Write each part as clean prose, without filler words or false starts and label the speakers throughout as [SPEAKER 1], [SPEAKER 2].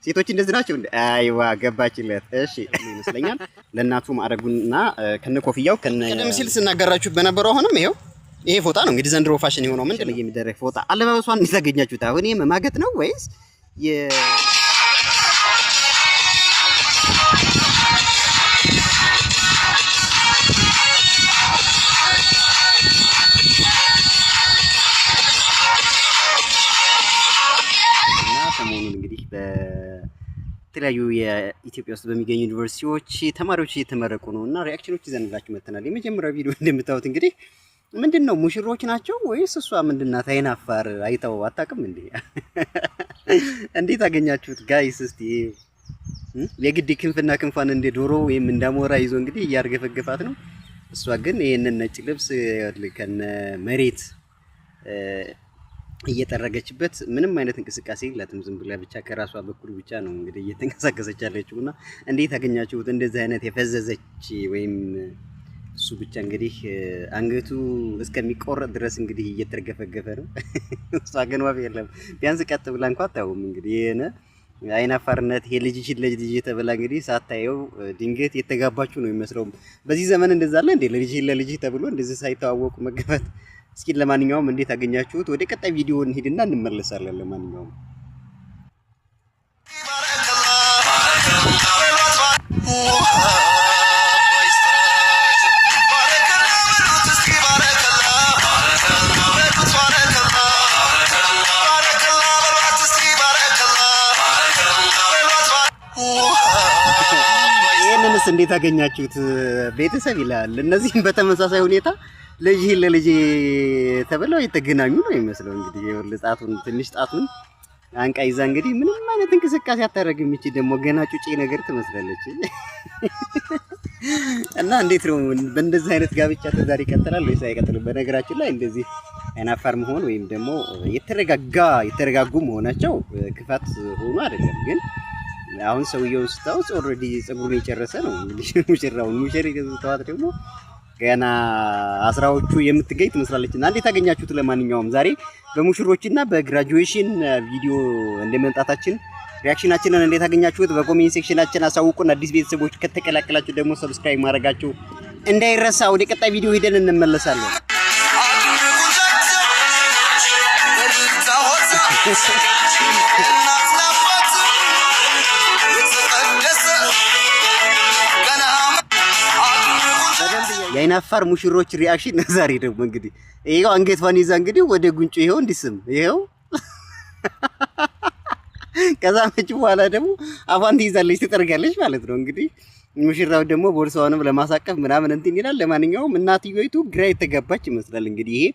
[SPEAKER 1] ሴቶች እንደዚህ ናቸው እንዴ? አይዋ ገባችለት። እሺ ይመስለኛል ለእናቱ ማዕረጉና ከነኮፍያው ቀደም ሲል ስናገራችሁ በነበረው አሁንም ይሄ ፎጣ ነው እንግዲህ ዘንድሮ ፋሽን የሆነው ምንድን ነው የሚደረግ ፎጣ አለባበሷን እንዴት አገኛችሁት? አሁን ይሄ መማገጥ ነው ወይስ ሰሞኑን እንግዲህ በተለያዩ የኢትዮጵያ ውስጥ በሚገኙ ዩኒቨርሲቲዎች ተማሪዎች እየተመረቁ ነው እና ሪአክሽኖች ይዘንላችሁ መተናል። የመጀመሪያው ቪዲዮ እንደምታዩት እንግዲህ ምንድነው ሙሽሮች ናቸው ወይስ እሷ ምንድናት? አይናፋር አይተው አታውቅም እንዴ? እንዴት አገኛችሁት ጋይስ? እስቲ የግድ ክንፍና ክንፋን እንደ ዶሮ ወይም እንዳሞራ ይዞ እንግዲህ እያርገፈገፋት ነው። እሷ ግን ይሄንን ነጭ ልብስ ከነ መሬት እየጠረገችበት ምንም አይነት እንቅስቃሴ የላትም። ዝም ብላ ብቻ ከራሷ በኩል ብቻ ነው እንግዲህ እየተንቀሳቀሰች ያለችውና እንዴት አገኛችሁት? እንደዚህ አይነት የፈዘዘች ወይም እሱ ብቻ እንግዲህ አንገቱ እስከሚቆረጥ ድረስ እንግዲህ እየተርገፈገፈ ነው። እሷ ግን ዋብ የለም ቢያንስ ቀጥ ብላ እንኳን አታውም። እንግዲህ የነ አይናፋርነት የልጅ ተበላ እንግዲህ ሳታየው ድንገት የተጋባችሁ ነው የሚመስለው። በዚህ ዘመን እንደዛ አለ እንዴ? ለልጅ ተብሎ እንደዚህ ሳይተዋወቁ መገባት። እስኪ ለማንኛውም እንዴት አገኛችሁት? ወደ ቀጣይ ቪዲዮ እንሂድና እንመለሳለን። ለማንኛውም ይሄንንስ እንዴት አገኛችሁት ቤተሰብ ይላል። እነዚህም በተመሳሳይ ሁኔታ ለልጅ ተብለው የተገናኙ ነው የሚመስለው። እንግዲህ ይኸውልህ ትንሽ ጣቱን አንቃ ይዛ እንግዲህ ምንም አይነት እንቅስቃሴ አታደርግም። እቺ ደግሞ ገና ጩጬ ነገር ትመስላለች። እና እንዴት ነው በእንደዚህ አይነት ጋብቻ ትዳር ይቀጥላል ወይስ አይቀጥልም? በነገራችን ላይ እንደዚህ አይናፋር መሆን ወይም ደግሞ የተረጋጉ መሆናቸው ክፋት ሆኖ አይደለም። ግን አሁን ሰውየውን ስታውስ ኦልሬዲ ፀጉሩን የጨረሰ ነው። እንግዲህ ሙሽሪት ደግሞ ገና አስራዎቹ የምትገኝ ትመስላለችና እንዴት አገኛችሁት? ለማንኛውም ዛሬ በሙሽሮችና በግራጁዌሽን ቪዲዮ እንደመጣታችን ሪአክሽናችንን እንዴት አገኛችሁት? በኮሜንት ሴክሽናችን አሳውቁን። አዲስ ቤተሰቦች ከተቀላቀላችሁ ደግሞ ሰብስክራይብ ማድረጋችሁ እንዳይረሳ። ወደ ቀጣይ ቪዲዮ ሄደን እንመለሳለን። የአይናፋር ሙሽሮች ሪአክሽን ዛሬ ደግሞ እንግዲህ ይሄው አንገቷን ይዛ እንግዲህ ወደ ጉንጩ ይሄው እንዲስም ይሄው ከዛመች በኋላ ደግሞ አፏን ትይዛለች ትጠርጋለች ማለት ነው። እንግዲህ ሙሽራው ደግሞ ቦርሳውንም ለማሳቀፍ ምናምን እንትን ይላል። ለማንኛውም እናትየይቱ ግራ የተጋባች ይመስላል። እንግዲህ ይሄ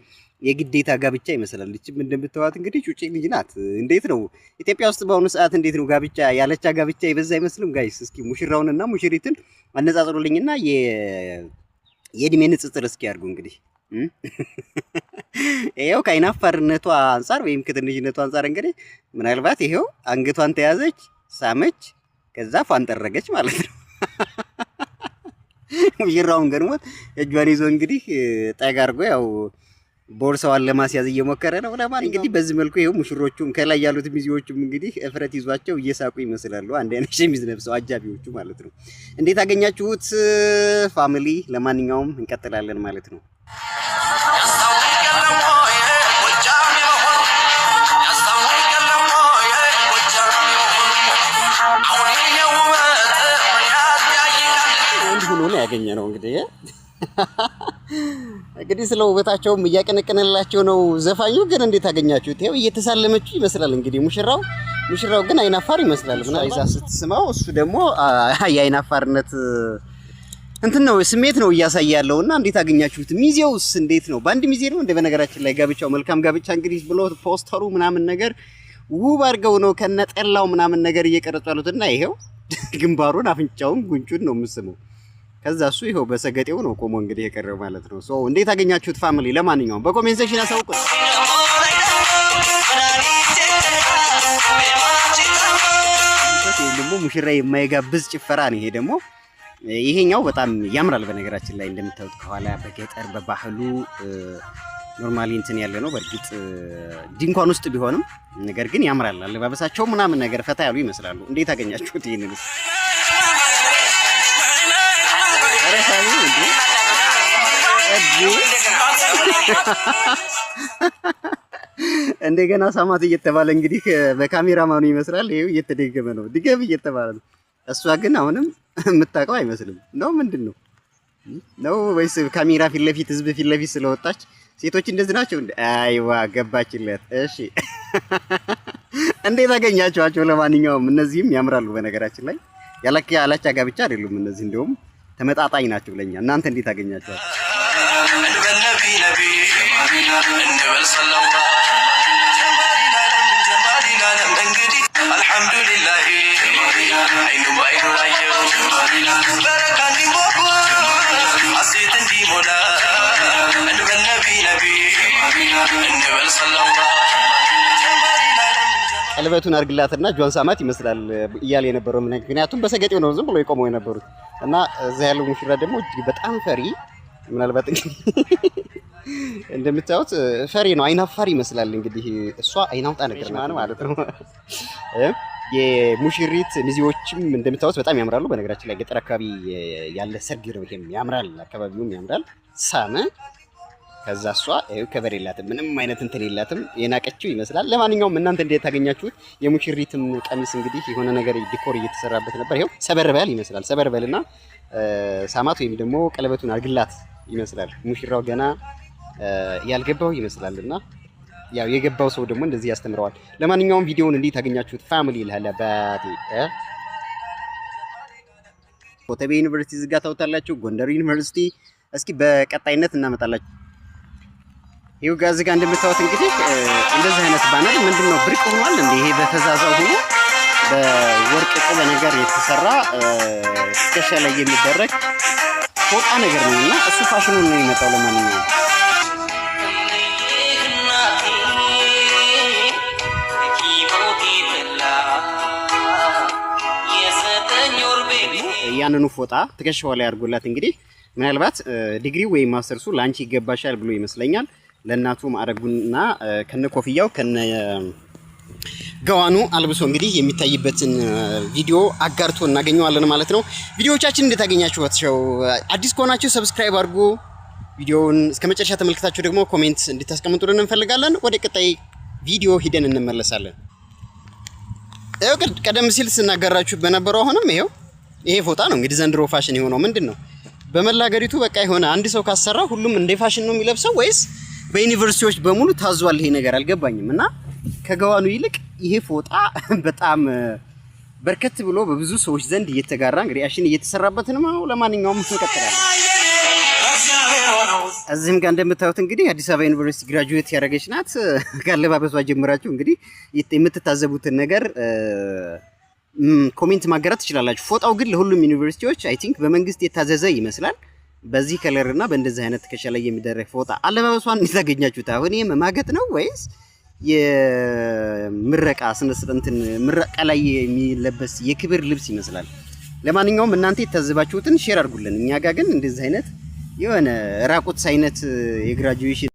[SPEAKER 1] የግዴታ ጋብቻ ይመስላል። እቺም እንደምትዋት እንግዲህ ጩጬ ልጅ ናት። እንዴት ነው ኢትዮጵያ ውስጥ በአሁኑ ሰዓት እንዴት ነው ጋብቻ ያለቻ ጋብቻ ይበዛ አይመስልም? ጋይስ እስኪ ሙሽራውንና ሙሽሪትን አነጻጽሩልኝና የእድሜ ንጽጽር እስኪ ያርጉ። እንግዲህ ይሄው ከአይናፋርነቷ አንፃር ወይም ከትንሽነቷ አንፃር እንግዲህ ምናልባት ይሄው አንገቷን ተያዘች፣ ሳመች፣ ከዛ ፋን ጠረገች ማለት ነው። ሙሽራውን ገርሞት እጇን ይዞ እንግዲህ ጠጋ አድርጎ ያው ቦርሳዋን ለማስያዝ እየሞከረ ነው። ለማን እንግዲህ በዚህ መልኩ ይሄው ሙሽሮቹም ከላይ ያሉት ሚዜዎቹም እንግዲህ እፍረት ይዟቸው እየሳቁ ይመስላሉ። አንድ አይነት ሸሚዝ ለብሰው አጃቢዎቹ ማለት ነው። እንዴት አገኛችሁት ፋሚሊ? ለማንኛውም እንቀጥላለን ማለት ነው። ሁሉ ነው ያገኘነው እንግዲህ ስለ ውበታቸውም እያቀነቀነላቸው ነው ዘፋኙ። ግን እንዴት አገኛችሁት? ይሄው እየተሳለመችው ይመስላል እንግዲህ ሙሽራው ግን አይናፋር ይመስላል። ምን አይዛ ስትስማው እሱ ደግሞ የአይናፋርነት እንትን ነው ስሜት ነው እያሳየ ያለውና እንዴት አገኛችሁት? ሚዜውስ እንዴት ነው? በአንድ ሚዜ ነው እንደ በነገራችን ላይ ጋብቻው መልካም ጋብቻ እንግዲህ ብሎ ፖስተሩ ምናምን ነገር ውብ አድርገው ነው ከነጠላው ምናምን ነገር እየቀረጹ ያሉትና ይሄው ግንባሩን አፍንጫውን ጉንጩን ነው የምስመው። ከዛ እሱ ይሄው በሰገጤው ነው ቆሞ እንግዲህ የቀረው ማለት ነው። ሶ እንዴት አገኛችሁት ፋሚሊ? ለማንኛውም በኮሜንት ሴክሽን አሳውቁ። ደግሞ ሙሽራ የማይጋብዝ ጭፈራ ነው ይሄ ደግሞ። ይሄኛው በጣም ያምራል በነገራችን ላይ እንደምታዩት ከኋላ በገጠር በባህሉ ኖርማሊ እንትን ያለ ነው። በእርግጥ ድንኳን ውስጥ ቢሆንም ነገር ግን ያምራል። አለባበሳቸው ምናምን ነገር ፈታ ያሉ ይመስላሉ። እንዴት አገኛችሁት ይሄንን? እንደገና ሳማት እየተባለ እንግዲህ በካሜራማኑ ይመስላል ይሄው እየተደገመ ነው። ድገም እየተባለ ነው። እሷ ግን አሁንም የምታውቀው አይመስልም ነው። ምንድነው ነው ወይስ ካሜራ ፊት ለፊት ህዝብ ፊት ለፊት ስለወጣች ሴቶች እንደዚህ ናቸው እንዴ? አይዋ ገባችለት። እሺ እንዴት አገኛችኋቸው? ለማንኛውም እነዚህም ያምራሉ። በነገራችን ላይ ያላቻ ጋብቻ አይደሉም እነዚህ፣ እንደውም ተመጣጣኝ ናቸው ለኛ። እናንተ እንዴት አገኛችኋቸው? ቀለበቱን አርግላትና ጆን ሳማት ይመስላል እያለ የነበረው ምክንያቱም በሰገጤው ነው ዝም ብሎ የቆመው የነበሩት እና እዛ ያለው ሙሽራ ደግሞ እጅግ በጣም ፈሪ፣ ምናልባት እንደምታዩት ፈሪ ነው፣ አይናፋር ይመስላል። እንግዲህ እሷ አይናውጣ ነገር ናት ማለት ነው። የሙሽሪት ሚዜዎችም እንደምታዩት በጣም ያምራሉ። በነገራችን ላይ ገጠር አካባቢ ያለ ሰርግ ነው ይሄም ያምራል፣ አካባቢውም ያምራል። ሳመ ከዛ እሷ ከበር የላትም፣ ምንም አይነት እንትን የላትም፣ የናቀችው ይመስላል። ለማንኛውም እናንተ እንዴት ታገኛችሁት? የሙሽሪትም ቀሚስ እንግዲህ የሆነ ነገር ዲኮር እየተሰራበት ነበር። ይሄው ሰበርበል ይመስላል። ሰበርበልና ሳማት ወይም ደግሞ ቀለበቱን አርግላት ይመስላል። ሙሽራው ገና ያልገባው ይመስላልና ያው የገባው ሰው ደግሞ እንደዚህ ያስተምረዋል። ለማንኛውም ቪዲዮውን እንዴት ታገኛችሁት? ፋሚሊ ለባቲ ኮተቤ ዩኒቨርሲቲ ዝጋ ታውታላችሁ። ጎንደር ዩኒቨርሲቲ እስኪ በቀጣይነት እናመጣላችሁ። ይኸው ጋር እዚህ ጋር እንደምታዩት እንግዲህ እንደዚህ አይነት ባነር ምንድነው ብርቅ ሆኗል እንዴ? ይሄ በተዛዛው ሆኖ በወርቅ ቅብ ነገር የተሰራ ትከሻ ላይ የሚደረግ ፎጣ ነገር ነውና እሱ ፋሽኑን ነው የሚመጣው። ለማንኛውም ያንኑ ፎጣ ትከሻው ላይ አድርጎላት እንግዲህ ምናልባት ዲግሪ ወይም ማስተርሱ ላንቺ ይገባሻል ብሎ ይመስለኛል ለእናቱ ማዕረጉና ከነ ኮፍያው ከነ ገዋኑ አልብሶ እንግዲህ የሚታይበትን ቪዲዮ አጋርቶ እናገኘዋለን ማለት ነው። ቪዲዮዎቻችን እንዴት አገኛችኋቸው? አዲስ ከሆናችሁ ሰብስክራይብ አድርጉ። ቪዲዮውን እስከመጨረሻ ተመልክታችሁ ደግሞ ኮሜንት እንድታስቀምጡልን እንፈልጋለን። ወደ ቀጣይ ቪዲዮ ሂደን እንመለሳለን። ቀደም ሲል ስናገራችሁ በነበረው አሁንም ይሄ ፎጣ ነው እንግዲህ ዘንድሮ ፋሽን የሆነው ምንድነው? በመላ ሀገሪቱ በቃ የሆነ አንድ ሰው ካሰራ ሁሉም እንደ ፋሽን ነው የሚለብሰው ወይስ በዩኒቨርሲቲዎች በሙሉ ታዟል? ይሄ ነገር አልገባኝም። እና ከገዋኑ ይልቅ ይሄ ፎጣ በጣም በርከት ብሎ በብዙ ሰዎች ዘንድ እየተጋራ እንግዲህ አሽን እየተሰራበት ነው። ለማንኛውም እንቀጥላለን። እዚህም ጋር እንደምታዩት እንግዲህ አዲስ አበባ ዩኒቨርሲቲ ግራጁዌት ያደረገች ናት። ካለባበሷ ጀምራችሁ እንግዲህ የምትታዘቡትን ነገር ኮሜንት ማጋራት ትችላላችሁ። ፎጣው ግን ለሁሉም ዩኒቨርሲቲዎች አይ ቲንክ በመንግስት የታዘዘ ይመስላል። በዚህ ከለር እና በእንደዚህ አይነት ትከሻ ላይ የሚደረግ ፎጣ አለባበሷን እንታገኛችሁት። አሁን ይሄ መማገጥ ነው ወይስ የምረቃ ስነስርዓትን ምረቃ ላይ የሚለበስ የክብር ልብስ ይመስላል? ለማንኛውም እናንተ የታዘባችሁትን ሼር አድርጉልን። እኛ ጋር ግን እንደዚህ አይነት የሆነ ራቁት አይነት የግራጁዌሽን